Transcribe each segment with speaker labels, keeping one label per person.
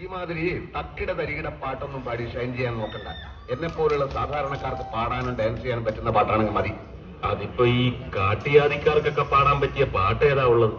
Speaker 1: ഈ മാതിരി തക്കിട തരികിട പാട്ടൊന്നും പാടി ഷൈൻ ചെയ്യാൻ നോക്കണ്ട. എന്നെ പോലുള്ള സാധാരണക്കാർക്ക് പാടാനും ഡാൻസ് ചെയ്യാനും പറ്റുന്ന പാട്ടാണെങ്കിൽ മതി.
Speaker 2: അതിപ്പോ ഈ കാട്ടിയാദിക്കാർക്കൊക്കെ പാടാൻ പറ്റിയ പാട്ട് ഏതാ ഉള്ളത്?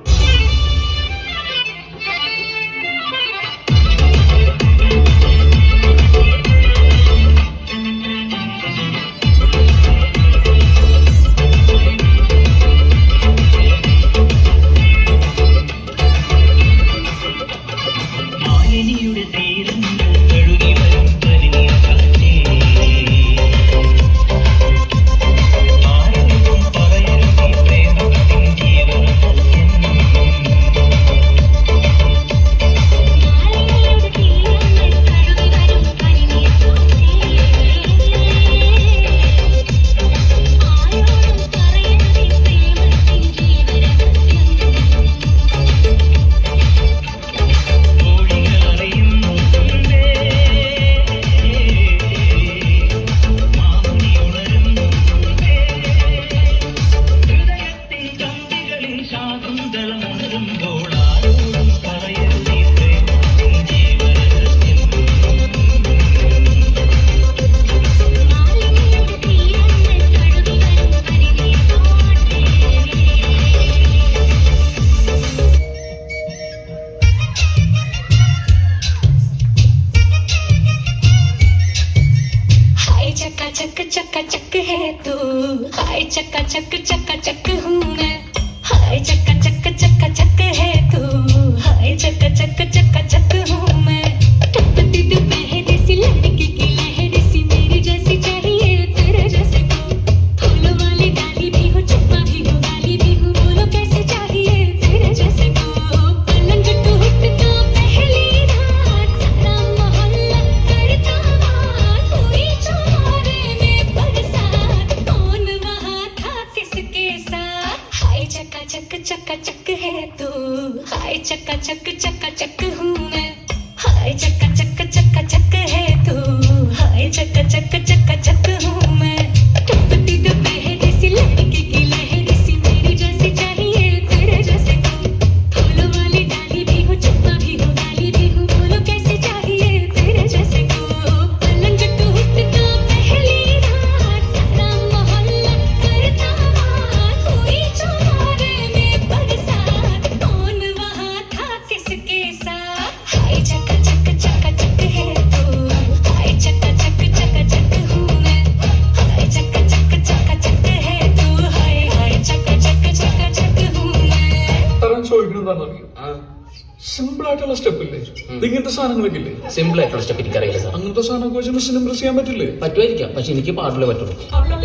Speaker 3: चक चक चक है तू, हाय चक्का चक हूँ मैं, हाय चक्का चक है तू, हाय चक हूँ मैं। टपकती दोपहर सी लड़की की लहर सी मेरी जैसी चाहिए तेरे जैसे को, फूलों वाली डाली भी हो चुप्पा भी हो गाली भी हो, बोलो कैसे चाहिए तेरे जैसे को। पलंग टूटता पहली रात सारा मोहल्ला करता बात, हुई चुमारे में बरसात, कौन वहाँ था किसके साथ। हाय चक्का चक है तू, हाय चक्का चक हूँ मैं, हाय चक्का चक है तू, हाय चक्का चक हूँ मैं। टपकती दोपहर सी लड़की की लहर सी मेरी जैसी चाहिए तेरे जैसे को, फूलों वाली डाली भी हो चुप्पा भी हो गाली भी हो, बोलो कैसे चाहिए तेरे जैसे को। पलंग टूटता पहली रात सारा मोहल्ला करता बात, हुई चुमारे में बरसात, कौन वहाँ था किसके साथ। हाय चक्का चक है तू, हाय चक्का चक हूँ मैं, हाय चक्का चक है तू, हाय चक्का हूँ मैं।
Speaker 4: തരാൻ ചോദിക്കണെന്താണെന്നറിയോ? സിമ്പിൾ ആയിട്ടുള്ള സ്റ്റെപ്പ് ഇല്ലേ, ഇങ്ങനത്തെ സാധനങ്ങളൊക്കെ ഇല്ലേ?
Speaker 2: സിമ്പിൾ ആയിട്ടുള്ള സ്റ്റെപ്പ് എനിക്കറിയില്ല സാർ.
Speaker 4: അങ്ങനത്തെ സാധനമൊക്കെ വെച്ചാൽ സിനിമ ചെയ്യാൻ പറ്റില്ലേ?
Speaker 2: പറ്റുമായിരിക്കാം, പക്ഷെ എനിക്ക് പാടില്ല പറ്റുള്ളൂ.
Speaker 3: Hablo